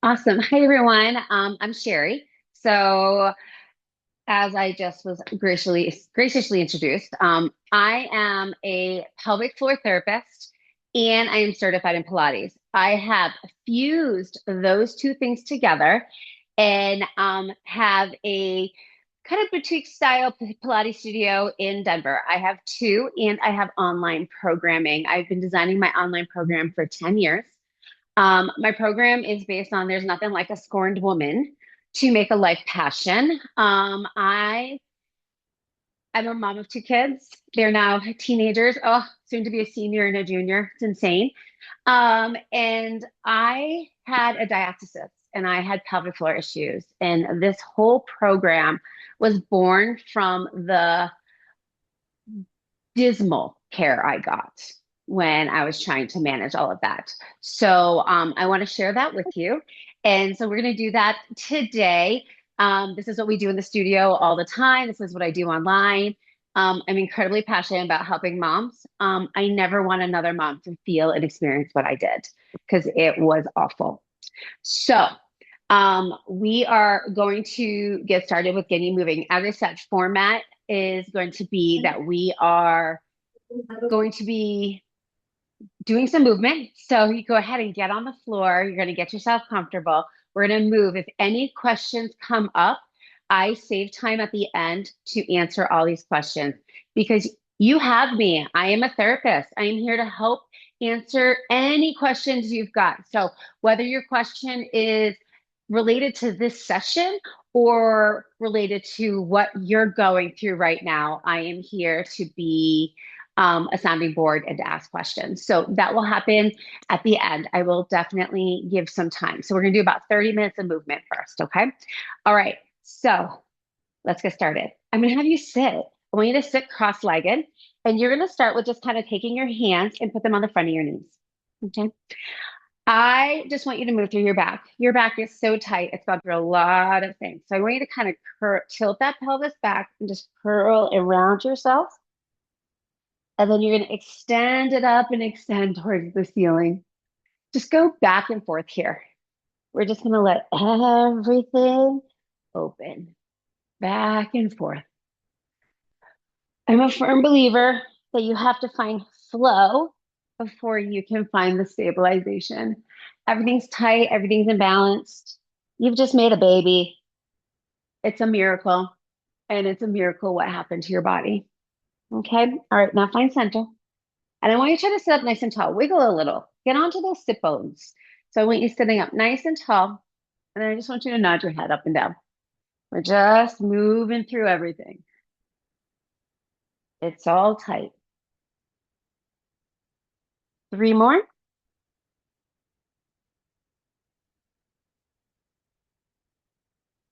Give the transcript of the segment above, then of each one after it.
Awesome. Hi, everyone. I'm Shari. So, as I just was graciously introduced, I am a pelvic floor therapist and I am certified in Pilates. I have fused those two things together and have a kind of boutique style Pilates studio in Denver. I have two, and I have online programming. I've been designing my online program for 10 years. My program is based on there's nothing like a scorned woman to make a life passion. I'm a mom of two kids. They're now teenagers. Oh, soon to be a senior and a junior. It's insane. And I had a diastasis and I had pelvic floor issues. And this whole program was born from the dismal care I got when I was trying to manage all of that. So I want to share that with you. And so we're going to do that today. This is what we do in the studio all the time. This is what I do online. I'm incredibly passionate about helping moms. I never want another mom to feel and experience what I did because it was awful. So we are going to get started with getting moving. As I said, format is going to be that we are going to be doing some movement. So you go ahead and get on the floor. You're going to get yourself comfortable. We're going to move. If any questions come up, I save time at the end to answer all these questions because you have me. I am a therapist. I am here to help answer any questions you've got. So whether your question is related to this session or related to what you're going through right now, I am here to be a sounding board and to ask questions. So that will happen at the end. I will definitely give some time. So we're going to do about 30 minutes of movement first. Okay. All right. So let's get started. I'm going to have you sit. I want you to sit cross-legged and you're going to start with just kind of taking your hands and put them on the front of your knees. Okay. I just want you to move through your back. Your back is so tight. It's gone through a lot of things. So I want you to kind of tilt that pelvis back and just curl around yourself. And then you're going to extend it up and extend towards the ceiling. Just go back and forth here. We're just going to let everything open, back and forth. I'm a firm believer that you have to find flow before you can find the stabilization. Everything's tight, everything's imbalanced. You've just made a baby. It's a miracle. And it's a miracle what happened to your body. Okay. All right. Now find center. And I want you to try to sit up nice and tall. Wiggle a little. Get onto those sit bones. So I want you sitting up nice and tall. And then I just want you to nod your head up and down. We're just moving through everything. It's all tight. Three more.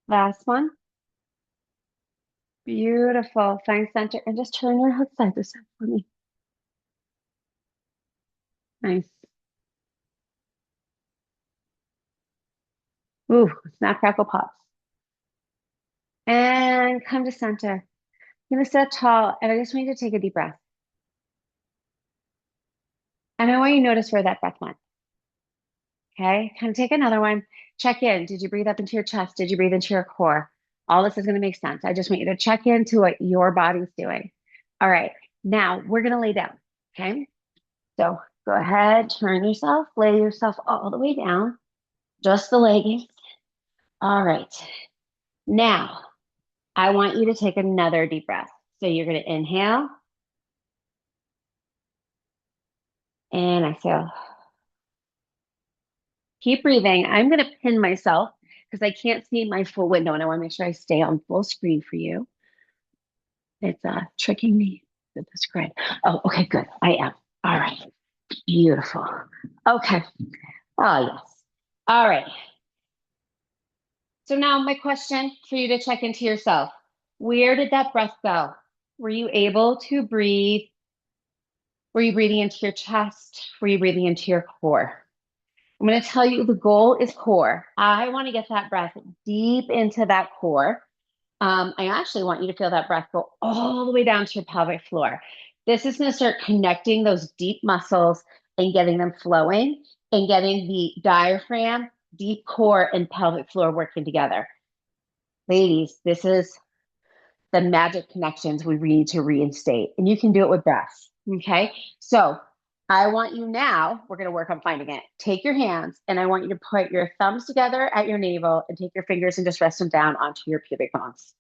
Last one. Beautiful. Find center and just turn your head side to side for me. Nice. Ooh, snap, crackle, pops. And come to center. You're gonna sit tall, and I just want you to take a deep breath. And I want you to notice where that breath went. Okay, kind of take another one. Check in. Did you breathe up into your chest? Did you breathe into your core? All this is going to make sense. I just want you to check into what your body's doing. All right, now we're going to lay down. Okay, so go ahead, turn yourself, lay yourself all the way down, just the leggings. All right, now I want you to take another deep breath. So you're going to inhale and exhale. Keep breathing. I'm going to pin myself because I can't see my full window and I want to make sure I stay on full screen for you. It's tricking me with this grid. Oh, okay, good. I am. All right. Beautiful. Okay. Oh, yes. All right. So now my question for you to check into yourself. Where did that breath go? Were you able to breathe? Were you breathing into your chest? Were you breathing into your core? I'm going to tell you the goal is core. I want to get that breath deep into that core. I actually want you to feel that breath go all the way down to your pelvic floor. This is going to start connecting those deep muscles and getting them flowing and getting the diaphragm deep core and pelvic floor working together. Ladies, this is the magic connections we need to reinstate, and you can do it with breaths. Okay. So I want you now, we're going to work on finding it. Take your hands, and I want you to put your thumbs together at your navel and take your fingers and just rest them down onto your pubic bones.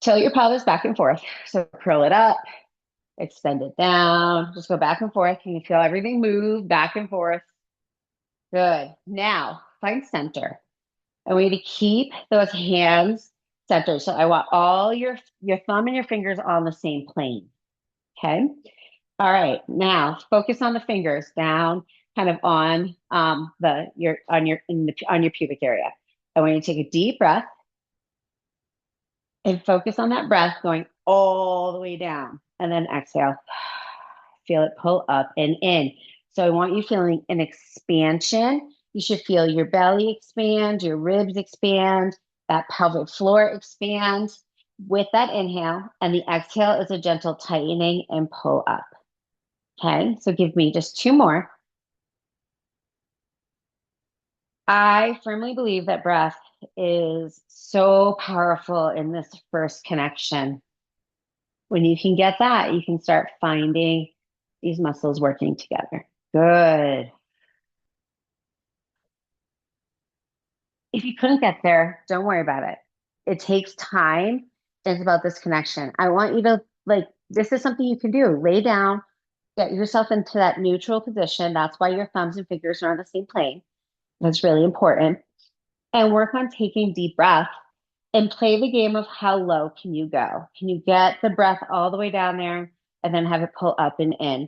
Tilt your pelvis back and forth. So curl it up, extend it down, just go back and forth. You can feel everything move back and forth. Good. Now find center. I want you to keep those hands centered. So I want all your thumb and your fingers on the same plane. Okay. All right. Now focus on the fingers down, kind of on on your pubic area. I want you to take a deep breath and focus on that breath going all the way down, and then exhale. Feel it pull up and in. So I want you feeling an expansion. You should feel your belly expand, your ribs expand, that pelvic floor expand with that inhale. And the exhale is a gentle tightening and pull up. Okay, so give me just two more. I firmly believe that breath is so powerful in this first connection. When you can get that, you can start finding these muscles working together. Good. If you couldn't get there, don't worry about it. It takes time. It's about this connection. I want you to like, this is something you can do. Lay down, get yourself into that neutral position. That's why your thumbs and fingers are on the same plane. That's really important. And work on taking deep breath and play the game of how low can you go? Can you get the breath all the way down there and then have it pull up and in?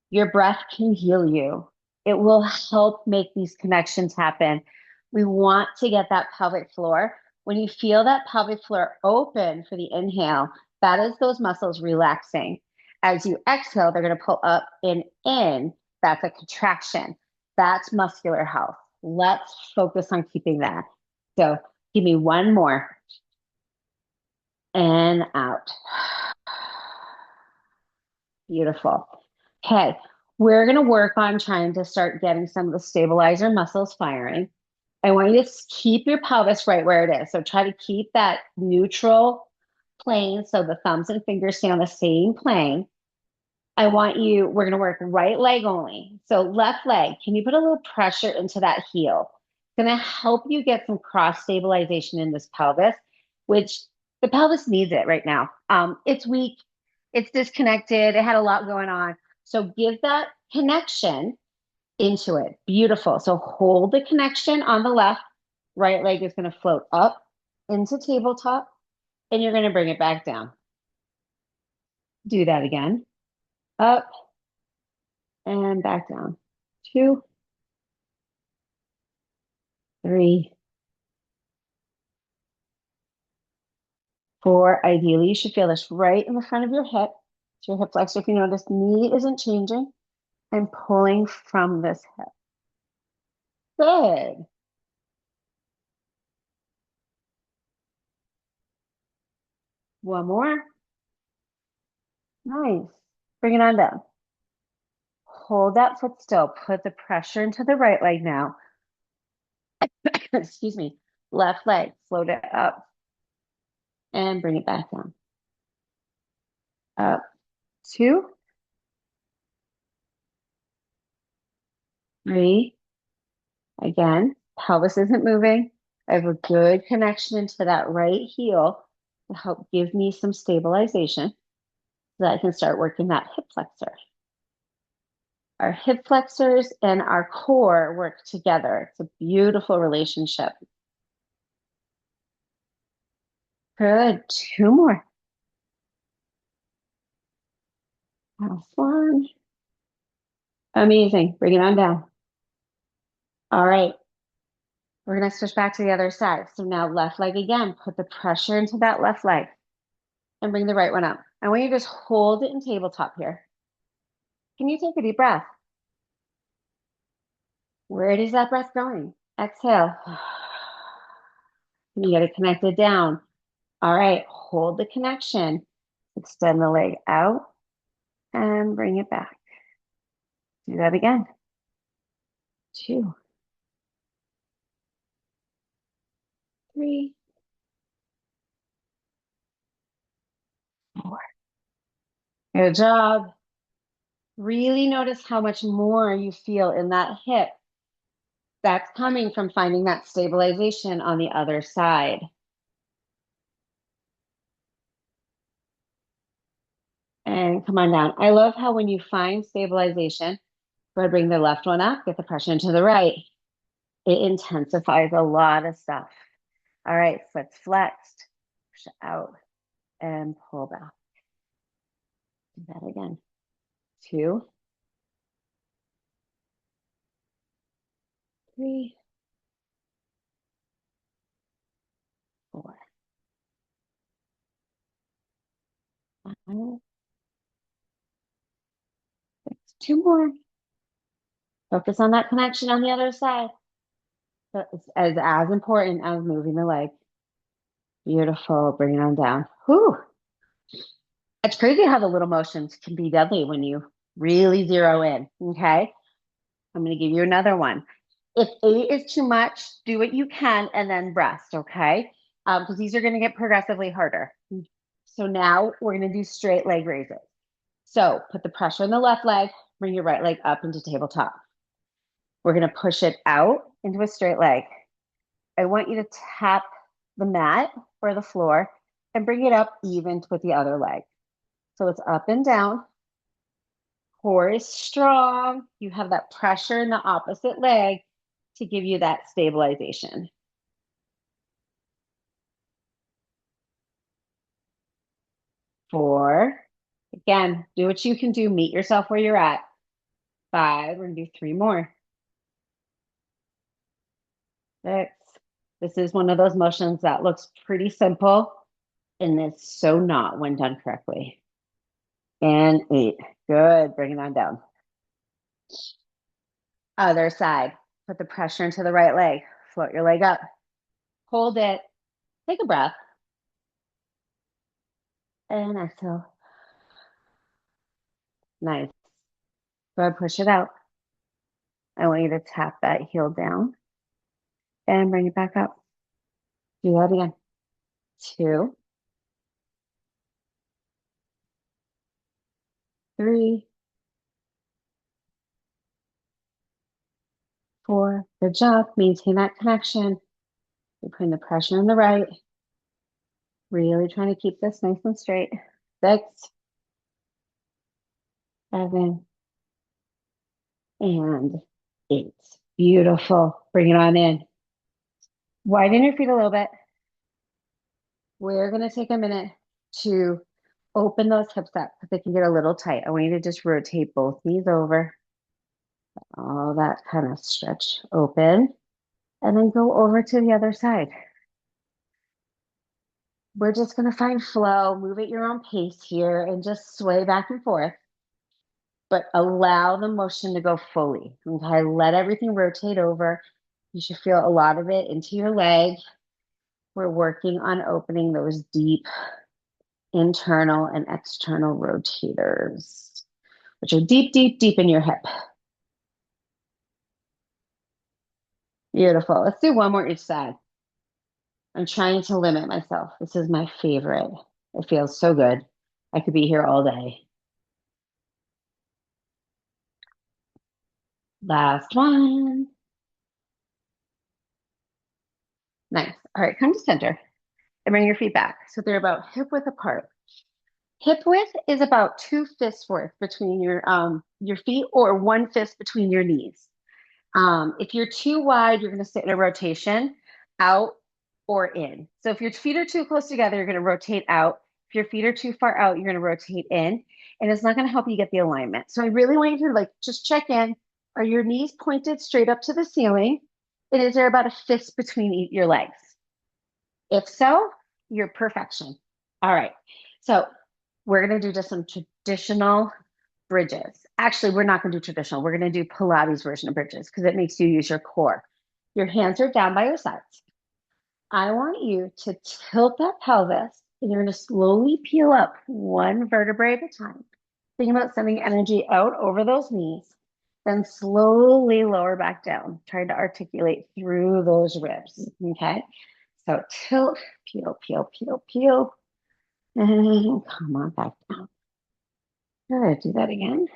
Your breath can heal you. It will help make these connections happen. We want to get that pelvic floor. When you feel that pelvic floor open for the inhale, that is those muscles relaxing. As you exhale, they're going to pull up and in. That's a contraction. That's muscular health. Let's focus on keeping that. So give me one more. And out. Beautiful. Okay, we're going to work on trying to start getting some of the stabilizer muscles firing. I want you to keep your pelvis right where it is. So try to keep that neutral plane so the thumbs and fingers stay on the same plane. We're going to work right leg only. So left leg, can you put a little pressure into that heel? It's going to help you get some cross stabilization in this pelvis, which the pelvis needs it right now. It's weak, it's disconnected, it had a lot going on. So give that connection into it. Beautiful. So hold the connection on the left. Right leg is going to float up into tabletop, and you're going to bring it back down. Do that again. Up and back down. 2, 3, 4. Ideally, you should feel this right in the front of your hip. So your hip flexor, if you notice, knee isn't changing. I'm pulling from this hip. Good. One more. Nice. Bring it on down. Hold that foot still. Put the pressure into the right leg now. Excuse me. Left leg, float it up and bring it back down. Up, 2, 3. Again, pelvis isn't moving. I have a good connection into that right heel to help give me some stabilization so that I can start working that hip flexor. Our hip flexors and our core work together. It's a beautiful relationship. Good. 2 more. Last one. Amazing. Bring it on down. All right. We're going to switch back to the other side. So now left leg again. Put the pressure into that left leg and bring the right one up. I want you to just hold it in tabletop here. Can you take a deep breath? Where is that breath going? Exhale. You get it connected down. All right. Hold the connection. Extend the leg out and bring it back. Do that again. 2, 3, 4. Good job. Really notice how much more you feel in that hip. That's coming from finding that stabilization on the other side. And come on down. I love how when you find stabilization, go ahead, bring the left one up, get the pressure into the right. It intensifies a lot of stuff. All right, foot's flexed, push out and pull back. Do that again. 2, 3, 4, 5, 6. 2 more. Focus on that connection on the other side. So it's as important as moving the leg. Beautiful. Bring it on down. Whew. It's crazy how the little motions can be deadly when you really zero in. Okay. I'm going to give you another one. If 8 is too much, do what you can and then rest. Okay. Because these are going to get progressively harder. So now we're going to do straight leg raises. So put the pressure on the left leg, bring your right leg up into tabletop. We're going to push it out into a straight leg. I want you to tap the mat or the floor and bring it up even with the other leg. So it's up and down. Core is strong. You have that pressure in the opposite leg to give you that stabilization. 4. Again, do what you can do. Meet yourself where you're at. 5. We're going to do 3 more. 6. This is one of those motions that looks pretty simple and it's so not when done correctly. And 8. Good. Bring it on down. Other side. Put the pressure into the right leg. Float your leg up. Hold it. Take a breath. And exhale. Nice. Go ahead, push it out. I want you to tap that heel down and bring it back up. Do that again. 2, 3, 4. Good job. Maintain that connection. You're putting the pressure on the right. Really trying to keep this nice and straight. 6, 7, and 8. Beautiful. Bring it on in. Widen your feet a little bit. We're going to take a minute to open those hips up because they can get a little tight. I want you to just rotate both knees over. All that kind of stretch open. And then go over to the other side. We're just going to find flow, move at your own pace here, and just sway back and forth. But allow the motion to go fully. Okay, let everything rotate over. You should feel a lot of it into your leg. We're working on opening those deep internal and external rotators, which are deep, deep, deep in your hip. Beautiful. Let's do one more each side. I'm trying to limit myself. This is my favorite. It feels so good. I could be here all day. Last one. Nice. All right, come to center and bring your feet back. So they're about hip width apart. Hip width is about 2 fists worth between your feet or 1 fist between your knees. If you're too wide, you're going to sit in a rotation out or in. So if your feet are too close together, you're going to rotate out. If your feet are too far out, you're going to rotate in, and it's not going to help you get the alignment. So I really want you to just check in. Are your knees pointed straight up to the ceiling? And is there about a fist between your legs? If so, you're perfection. All right. So we're going to do just some traditional bridges. Actually, we're not going to do traditional. We're going to do Pilates version of bridges because it makes you use your core. Your hands are down by your sides. I want you to tilt that pelvis and you're going to slowly peel up 1 vertebrae at a time. Think about sending energy out over those knees, then slowly lower back down, trying to articulate through those ribs. Okay. So tilt, peel, peel, peel, peel, and come on back down. Good, do that again.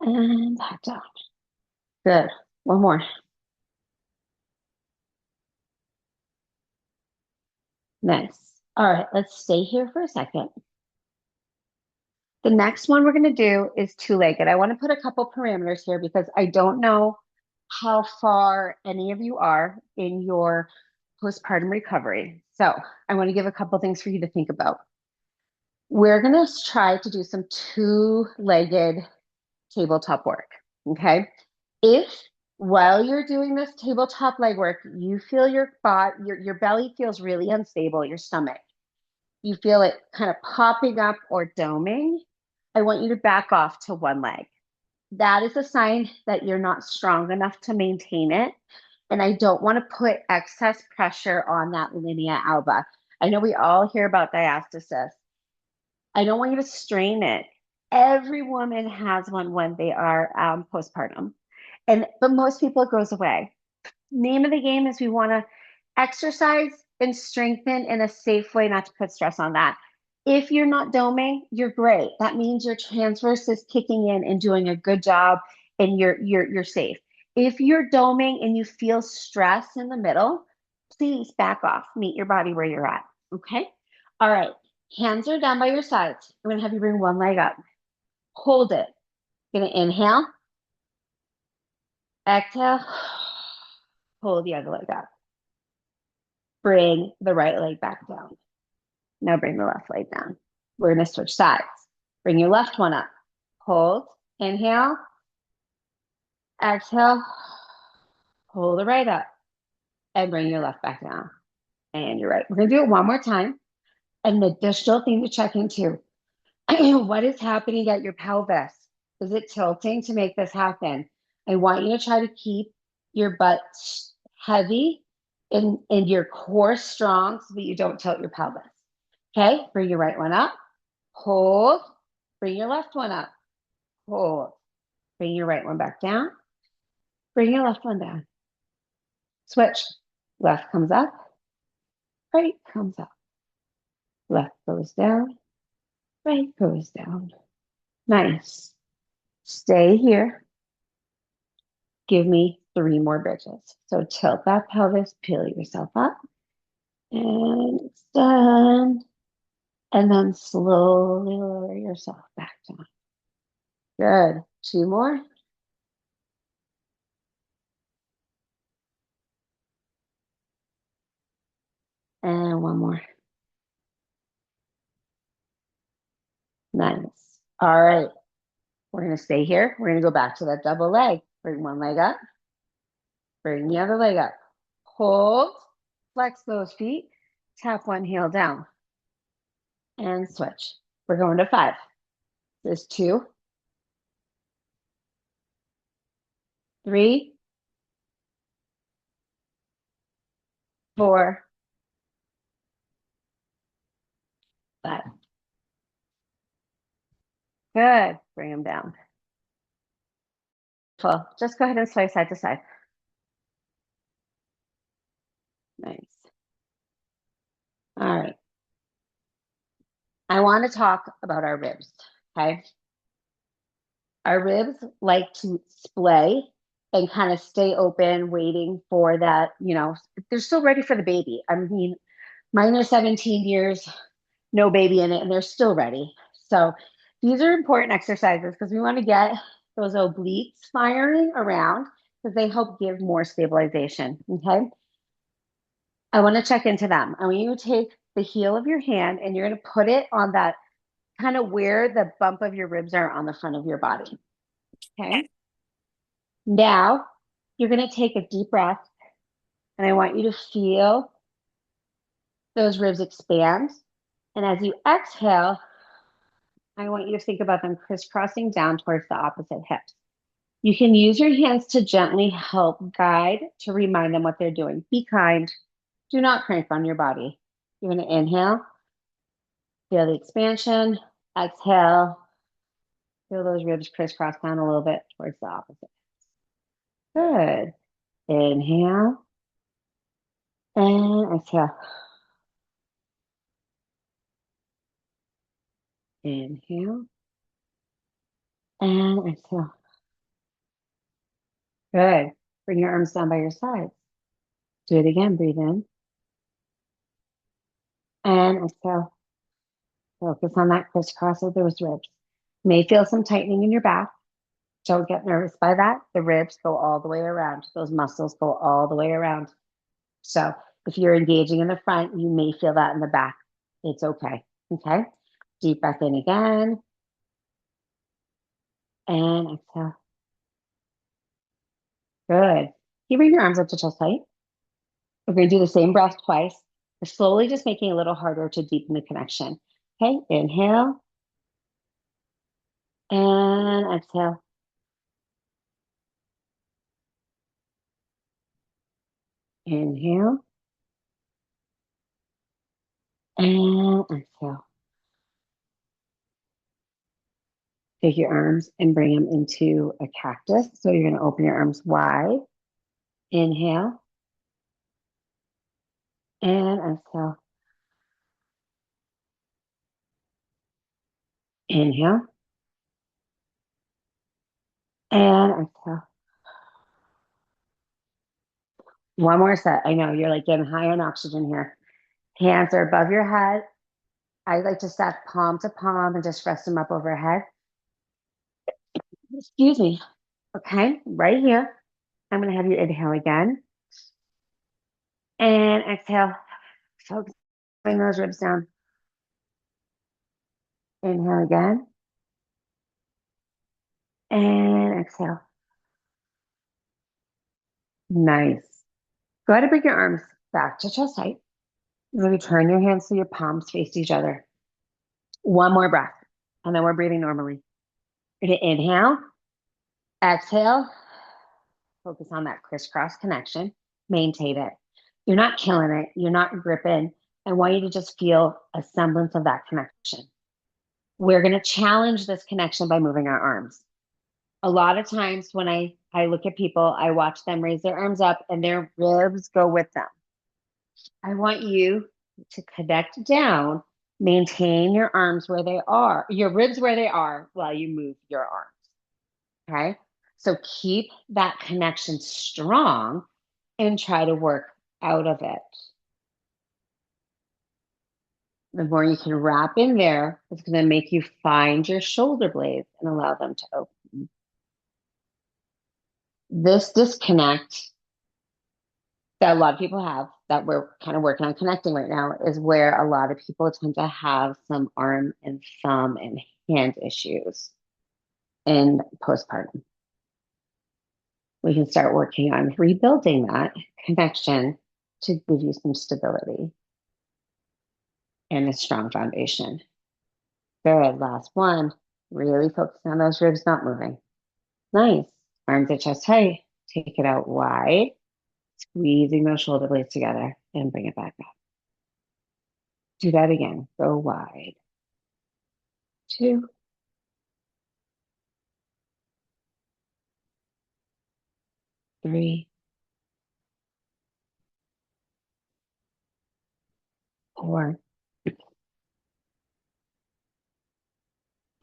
And back down. Good, one more. Nice. All right, let's stay here for a second. The next one we're going to do is two-legged. I want to put a couple parameters here because I don't know how far any of you are in your postpartum recovery. So I want to give a couple things for you to think about. We're going to try to do some two-legged tabletop work. Okay. If while you're doing this tabletop leg work, you feel your belly feels really unstable, your stomach, you feel it kind of popping up or doming, I want you to back off to one leg. That is a sign that you're not strong enough to maintain it. And I don't want to put excess pressure on that linea alba. I know we all hear about diastasis. I don't want you to strain it. Every woman has one when they are postpartum. But most people it goes away. Name of the game is we want to exercise and strengthen in a safe way, not to put stress on that. If you're not doming, you're great. That means your transverse is kicking in and doing a good job and you're safe. If you're doming and you feel stress in the middle, please back off. Meet your body where you're at. Okay? All right. Hands are down by your sides. I'm gonna have you bring one leg up. Hold it. Gonna inhale, exhale, pull the other leg up. Bring the right leg back down. Now bring the left leg down. We're going to switch sides. Bring your left one up. Hold, inhale, exhale, pull the right up, and bring your left back down. And you're right. We're going to do it one more time. An additional thing to check into. What is happening at your pelvis? Is it tilting to make this happen? I want you to try to keep your butt heavy and your core strong so that you don't tilt your pelvis. Okay, bring your right one up, hold, bring your left one up, hold, bring your right one back down, bring your left one down. Switch. Left comes up, right comes up. Left goes down, right goes down. Nice. Stay here. Give me 3 more bridges. So tilt that pelvis, peel yourself up, and extend. And then slowly lower yourself back down. Good. 2 more. And 1 more. Nice. All right. We're going to stay here. We're going to go back to that double leg. Bring one leg up. Bring the other leg up. Hold. Flex those feet. Tap one heel down. And switch. We're going to 5. There's 2, 3, 4, 5. Good. Bring them down. Cool. Just go ahead and sway side to side. Nice. All right. I want to talk about our ribs. Okay. Our ribs like to splay and kind of stay open, waiting for that, they're still ready for the baby. I mean, mine are 17 years, no baby in it, and they're still ready. So these are important exercises because we want to get those obliques firing around because they help give more stabilization. Okay. I want to check into them. I want you to take the heel of your hand and you're going to put it on that kind of where the bump of your ribs are on the front of your body. Okay. Now you're going to take a deep breath and I want you to feel those ribs expand. And as you exhale, I want you to think about them crisscrossing down towards the opposite hips. You can use your hands to gently help guide to remind them what they're doing. Be kind. Do not crank on your body. You're going to inhale, feel the expansion, exhale, feel those ribs crisscross down a little bit towards the opposite. Good. Inhale, And exhale. Inhale and exhale. Good. Bring your arms down by your sides. Do it again. Breathe in and exhale. Focus on that crisscross of those ribs. May feel some tightening in your back. Don't get nervous by that. The ribs go all the way around. Those muscles go all the way around. So if you're engaging in the front, you may feel that in the back. It's okay. Okay. Deep breath in again and exhale. Good. Can you bring your arms up to chest height? We're going to do the same breath twice. We're slowly just making it a little harder to deepen the connection. Okay. Inhale and exhale. Inhale and exhale. Take your arms and bring them into a cactus. So you're going to open your arms wide. Inhale and exhale. Inhale and exhale. One more set. I know you're like getting high on oxygen here. Hands are above your head. I like to stack palm to palm and just rest them up overhead. Excuse me. Okay, right here. I'm going to have you inhale again and exhale. Focus, bring those ribs down. Inhale again and exhale. Nice. Go ahead and bring your arms back to chest height. Maybe turn your hands so your palms face each other. One more breath, and then we're breathing normally. You're gonna inhale, exhale, focus on that crisscross connection, maintain it. You're not killing it, you're not gripping. I want you to just feel a semblance of that connection. We're gonna challenge this connection by moving our arms. A lot of times when I look at people, I watch them raise their arms up and their ribs go with them. I want you to connect down, maintain your arms where they are, your ribs where they are while you move your arms. Okay. So keep that connection strong and try to work out of it. The more you can wrap in there, it's going to make you find your shoulder blades and allow them to open. This disconnect that a lot of people have, that we're kind of working on connecting right now, is where a lot of people tend to have some arm and thumb and hand issues in postpartum. We can start working on rebuilding that connection to give you some stability and a strong foundation. Good. Last one. Really focusing on those ribs not moving. Nice. Arms at chest height. Take it out wide, squeezing those shoulder blades together and bring it back up. Do that again. Go wide. 2, 3, 4,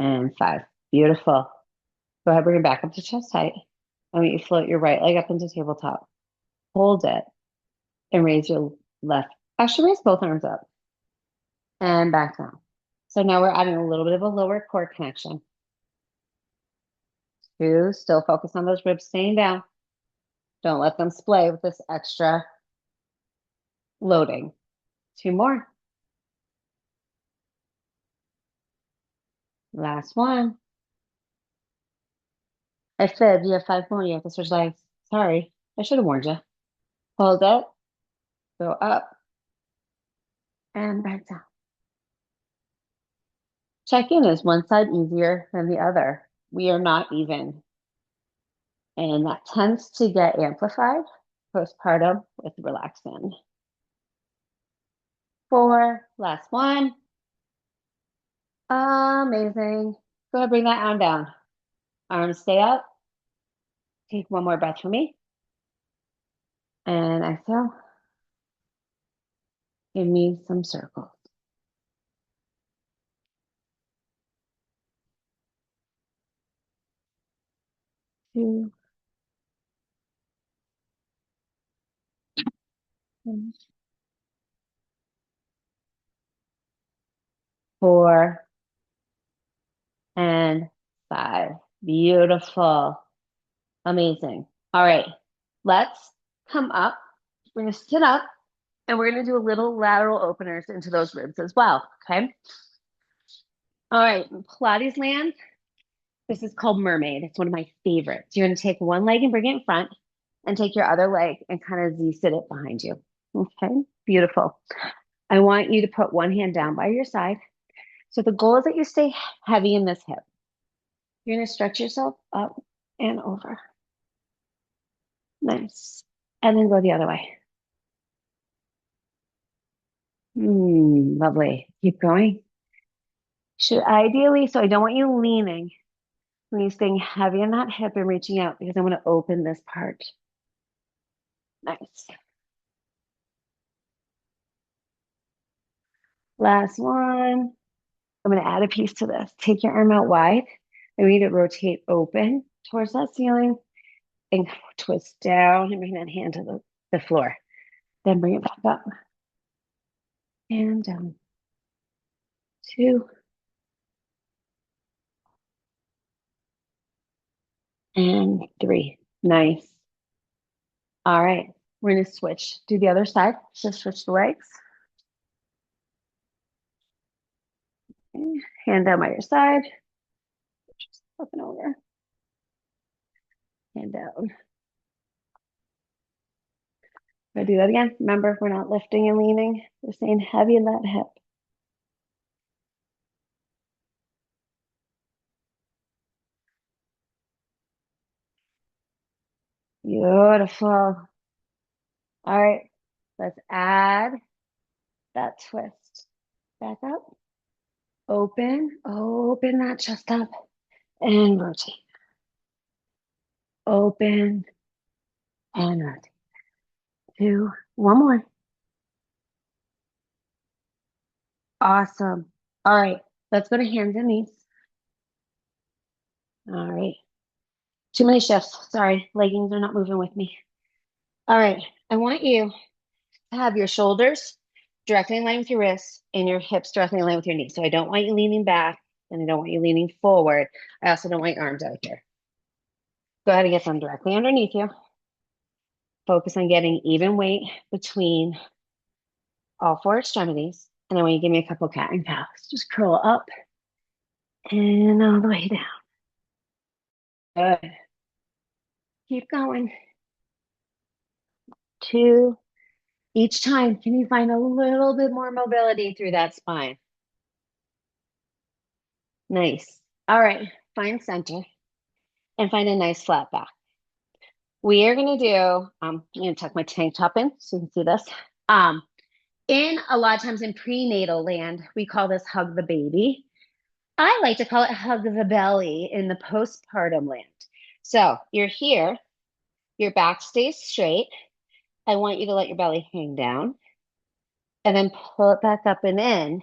and 5. Beautiful. Go ahead, bring it back up to chest height. I want you to float your right leg up into tabletop. Hold it and raise your left. Actually, raise both arms up and back down. So now we're adding a little bit of a lower core connection. 2, still focus on those ribs staying down. Don't let them splay with this extra loading. 2 more. Last one. I said you have 5 more. You have to switch legs. Sorry, I should have warned you. Hold it, go up, and back down. Check in. Is one side easier than the other? We are not even. And that tends to get amplified postpartum with relaxin. 4, last one. Amazing. Go ahead, bring that arm down. Arms stay up. Take one more breath for me. And exhale. Give me some circles. 2, 4, and 5. Beautiful. Amazing. All right. Let's come up. We're going to sit up and we're going to do a little lateral openers into those ribs as well. Okay. All right. Pilates land. This is called mermaid. It's one of my favorites. You're going to take one leg and bring it in front and take your other leg and kind of Z sit it behind you. Okay. Beautiful. I want you to put one hand down by your side. So the goal is that you stay heavy in this hip. You're going to stretch yourself up and over. Nice. And then go the other way. Lovely. Keep going. Should ideally, so I don't want you leaning. When you're staying heavy in that hip and reaching out because I want to open this part. Nice. Last one. I'm going to add a piece to this. Take your arm out wide. I want you to rotate open towards that ceiling and twist down and bring that hand to the floor. Then bring it back up and down. 2 and 3. Nice. All right. We're going to switch. Do the other side. Just switch the legs. Okay. Hand down by your side. Just up and over. Hand down. Gonna do that again. Remember, we're not lifting and leaning. We're staying heavy in that hip. Beautiful. All right, let's add that twist. Back up. Open that chest up and rotate. Open and rotate. 2, one more. Awesome. All right, let's go to hands and knees. All right. Too many shifts. Sorry, leggings are not moving with me. All right, I want you to have your shoulders directly in line with your wrists and your hips directly in line with your knees. So I don't want you leaning back and I don't want you leaning forward. I also don't want your arms out here. Go ahead and get them directly underneath you. Focus on getting even weight between all 4 extremities. And I want you to give me a couple cat and cows. Just curl up and all the way down. Good. Keep going. 2. Each time, can you find a little bit more mobility through that spine? Nice. All right, find center and find a nice flat back. We are going to do, I'm going to tuck my tank top in so you can see this. In a lot of times in prenatal land, we call this hug the baby. I like to call it hug the belly in the postpartum land. So you're here, your back stays straight. I want you to let your belly hang down and then pull it back up and in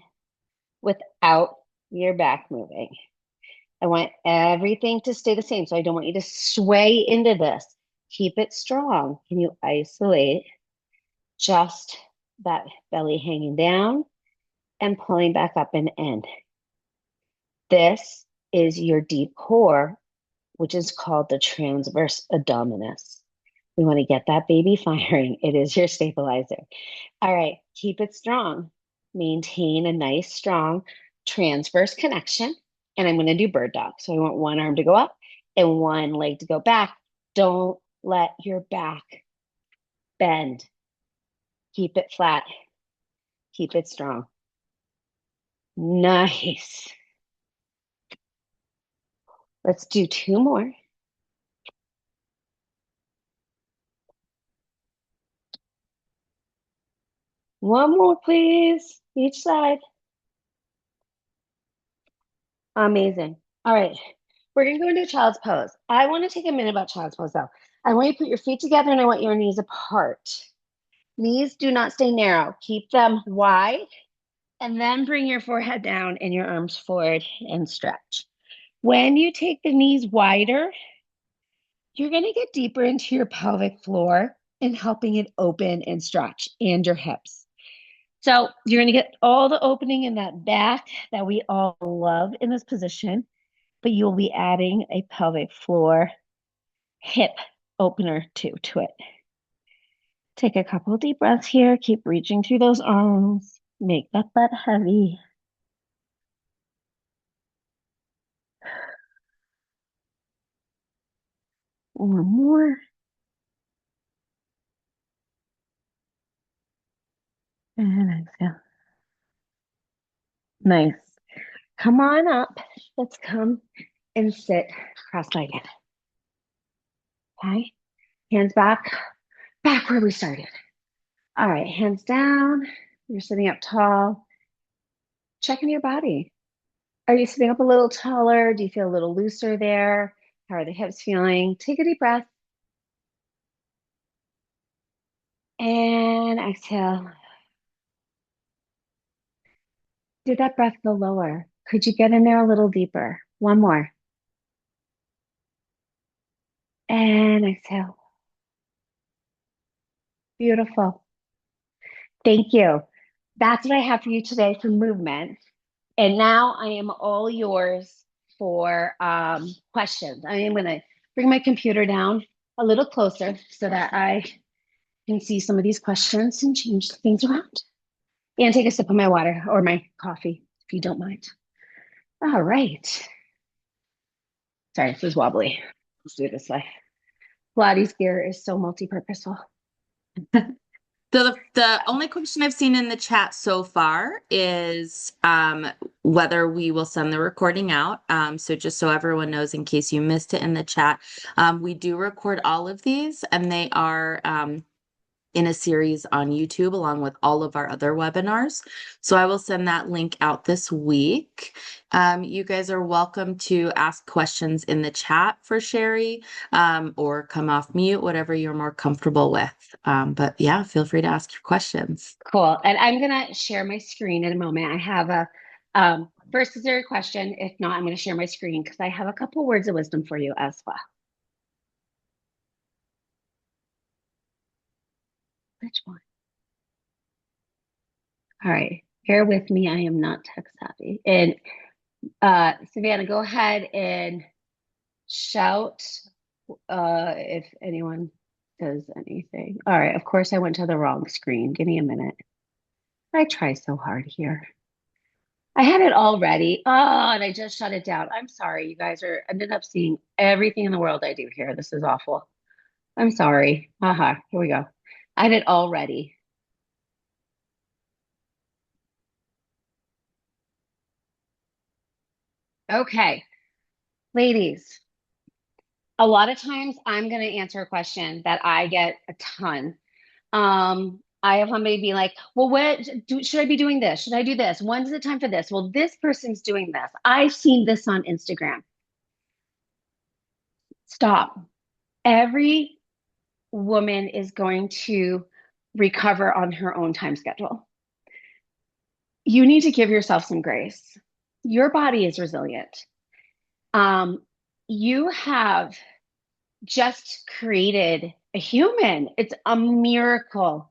without your back moving. I want everything to stay the same. So I don't want you to sway into this. Keep it strong. Can you isolate just that belly hanging down and pulling back up and in? This is your deep core, which is called the transverse abdominis. We want to get that baby firing. It is your stabilizer. All right, keep it strong. Maintain a nice, strong transverse connection. And I'm going to do bird dog. So I want one arm to go up and one leg to go back. Don't let your back bend. Keep it flat. Keep it strong. Nice. Let's do 2 more. One more, please. Each side. Amazing. All right. We're going to go into child's pose. I want to take a minute about child's pose, though. I want you to put your feet together and I want your knees apart. Knees do not stay narrow. Keep them wide and then bring your forehead down and your arms forward and stretch. When you take the knees wider, you're going to get deeper into your pelvic floor and helping it open and stretch and your hips. So you're going to get all the opening in that back that we all love in this position, but you'll be adding a pelvic floor hip opener too to it. Take a couple of deep breaths here. Keep reaching through those arms. Make that butt heavy. One more. And exhale. Nice. Come on up. Let's come and sit cross-legged. Okay. Hands back where we started. All right. Hands down. You're sitting up tall. Check in your body. Are you sitting up a little taller? Do you feel a little looser there? How are the hips feeling? Take a deep breath. And exhale. Did that breath go lower? Could you get in there a little deeper? One more. And exhale. Beautiful. Thank you. That's what I have for you today for movement. And now I am all yours for questions. I am going to bring my computer down a little closer so that I can see some of these questions and change things around. And take a sip of my water or my coffee, if you don't mind. All right. Sorry, this is wobbly. Let's do it this way. Pilates gear is so multi-purposeful. The only question I've seen in the chat so far is whether we will send the recording out. So just so everyone knows, in case you missed it in the chat, we do record all of these, and they are in a series on YouTube along with all of our other webinars. So I will send that link out this week. You guys are welcome to ask questions in the chat for Shari, or come off mute, whatever you're more comfortable with. But yeah, feel free to ask your questions. Cool. And I'm going to share my screen in a moment. I have a first, is there a question? If not, I'm going to share my screen because I have a couple words of wisdom for you as well. Which one? All right. Bear with me. I am not tech savvy. And Savannah, go ahead and shout if anyone says anything. All right. Of course, I went to the wrong screen. Give me a minute. I try so hard here. I had it all ready. Oh, and I just shut it down. I'm sorry. You guys are ended up seeing everything in the world I do here. This is awful. I'm sorry. Haha. Here we go. I had it all ready. Okay. Ladies, a lot of times I'm going to answer a question that I get a ton. I have somebody be like, well, should I be doing this? Should I do this? When's the time for this? Well, this person's doing this. I've seen this on Instagram. Stop. Every woman is going to recover on her own time schedule. You need to give yourself some grace. Your body is resilient. You have just created a human. It's a miracle.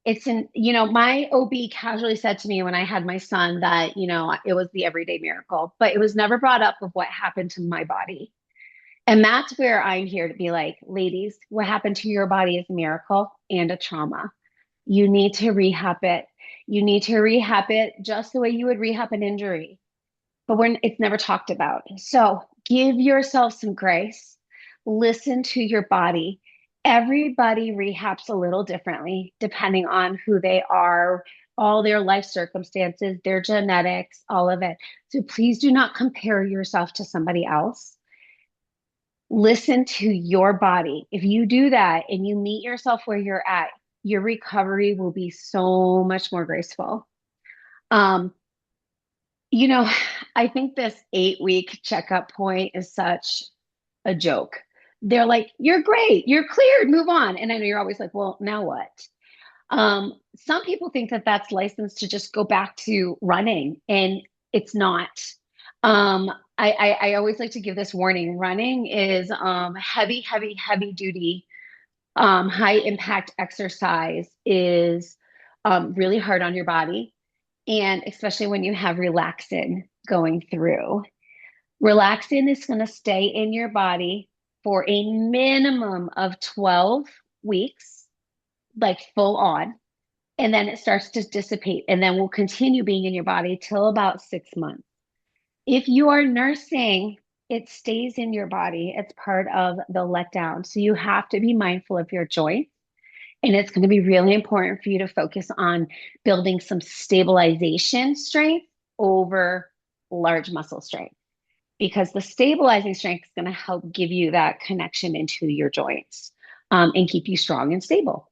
My OB casually said to me when I had my son that, it was the everyday miracle, but it was never brought up of what happened to my body. And that's where I'm here to be like, ladies, what happened to your body is a miracle and a trauma. You need to rehab it. You need to rehab it just the way you would rehab an injury, but it's never talked about. So give yourself some grace. Listen to your body. Everybody rehabs a little differently depending on who they are, all their life circumstances, their genetics, all of it. So please do not compare yourself to somebody else. Listen to your body. If you do that and you meet yourself where you're at, your recovery will be so much more graceful. Um, you know, I think this 8-week checkup point is such a joke. They're like, you're great, you're cleared, move on. And I know you're always like, well, now what? Some people think that that's licensed to just go back to running, and it's not. Um, I always like to give this warning. Running is heavy, heavy, heavy duty, high impact exercise is really hard on your body. And especially when you have relaxin going through. Relaxin is going to stay in your body for a minimum of 12 weeks, like full on. And then it starts to dissipate and then will continue being in your body till about 6 months. If you are nursing, it stays in your body. It's part of the letdown. So you have to be mindful of your joints. And it's going to be really important for you to focus on building some stabilization strength over large muscle strength, because the stabilizing strength is going to help give you that connection into your joints, and keep you strong and stable.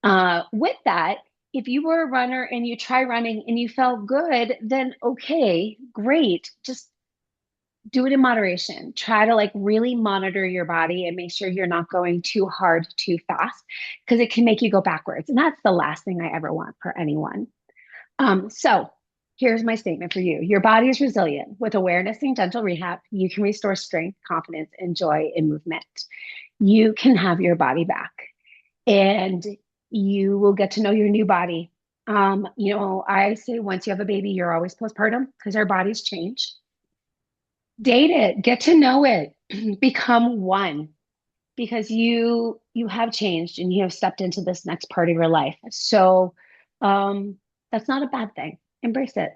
With that, if you were a runner and you try running and you felt good, then okay, great. Just do it in moderation. Try to like really monitor your body and make sure you're not going too hard, too fast, because it can make you go backwards. And that's the last thing I ever want for anyone. So here's my statement for you. Your body is resilient. With awareness and gentle rehab, you can restore strength, confidence, and joy in movement. You can have your body back, and you will get to know your new body. I say once you have a baby, you're always postpartum because our bodies change. Date it, get to know it, become one, because you have changed and you have stepped into this next part of your life. So that's not a bad thing. Embrace it.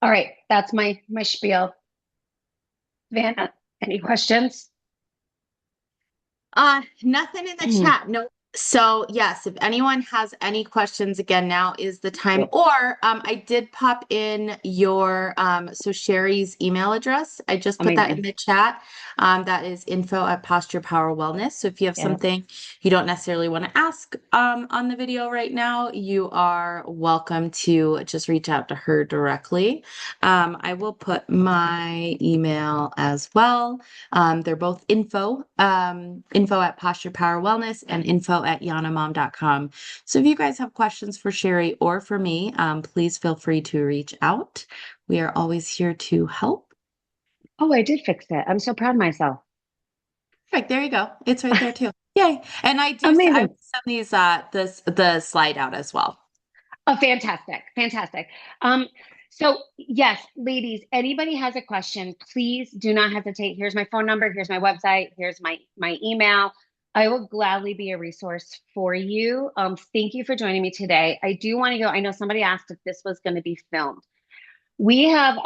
All right, that's my spiel. Vanna, any questions? Nothing in the chat. No. So yes, if anyone has any questions, again, now is the time. Or I did pop in your so Sherry's email address. I just put that in Amazing. the chat. That is info@Posture Power Wellness. So if you have Yeah. something you don't necessarily want to ask on the video right now, you are welcome to just reach out to her directly. I will put my email as well. They're both info at Posture Power Wellness and info@yanamom.com. So if you guys have questions for Sherry or for me, please feel free to reach out. We are always here to help. Oh, I did fix it. I'm so proud of myself. Perfect. There you go. It's right there too. Yay. And I Amazing. will send these the slide out as well. Oh, fantastic. Fantastic. So yes, ladies, anybody has a question, please do not hesitate. Here's my phone number, here's my website, here's my email. I will gladly be a resource for you. Thank you for joining me today. I do want to go. I know somebody asked if this was going to be filmed. We have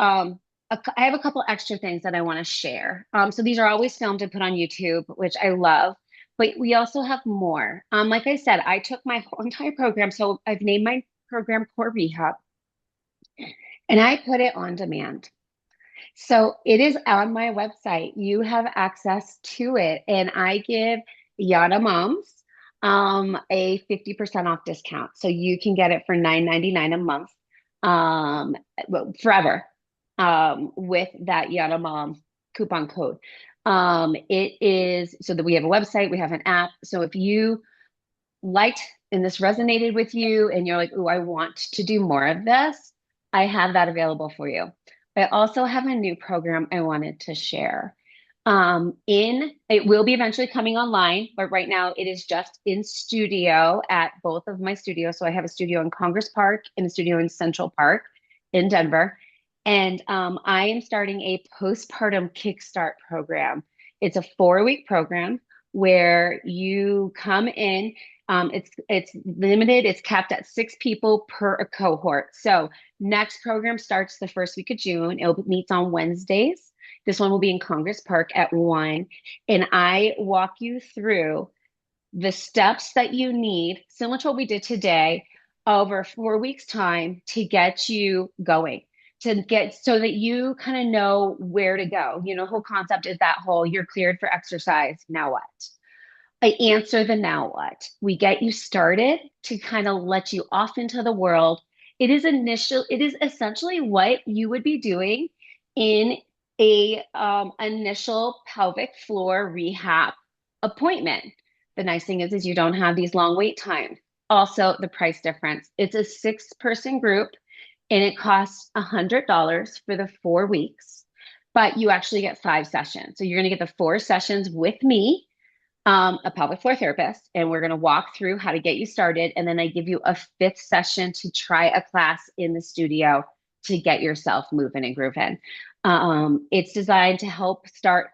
I have a couple extra things that I want to share. So these are always filmed and put on YouTube, which I love. But we also have more. Like I said, I took my whole entire program. So I've named my program CoreRehab, and I put it on demand. So it is on my website. You have access to it, and I give Yada Moms a 50% off discount. So you can get it for $9.99 a month, well, forever, with that Yada Mom coupon code. It is so that we have a website, we have an app. So if you liked and this resonated with you and you're like, oh, I want to do more of this, I have that available for you. I also have a new program I wanted to share. In it will be eventually coming online, but right now it is just in studio at both of my studios. So I have a studio in Congress Park and a studio in Central Park in Denver. And I am starting a postpartum kickstart program. It's a 4-week program where you come in. It's limited. It's capped at 6 people per cohort. So next program starts the first week of June. It meets on Wednesdays. This one will be in Congress Park at 1. And I walk you through the steps that you need, similar to what we did today, over 4 weeks' time to get you going, to get so that you kind of know where to go. The whole concept is that whole you're cleared for exercise. Now what? I answer the now what. We get you started to kind of let you off into the world. It is essentially what you would be doing in a initial pelvic floor rehab appointment. The nice thing is you don't have these long wait times. also the price difference. It's a 6-person group and it costs $100 for the 4 weeks, but you actually get 5 sessions. So you're going to get the 4 sessions with me, a pelvic floor therapist, and we're going to walk through how to get you started. And then I give you a 5th session to try a class in the studio to get yourself moving and grooving. It's designed to help start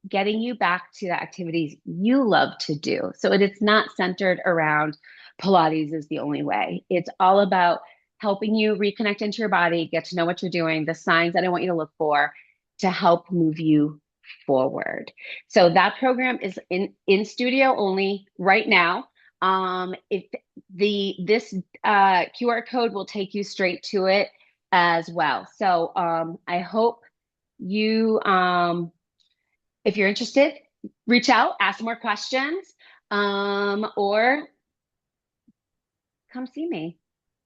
getting you back to the activities you love to do. So it's not centered around Pilates is the only way. It's all about helping you reconnect into your body, get to know what you're doing, the signs that I want you to look for to help move you forward. So that program is in studio only right now. If the this QR code will take you straight to it as well. So I hope you if you're interested, reach out, ask more questions, or come see me.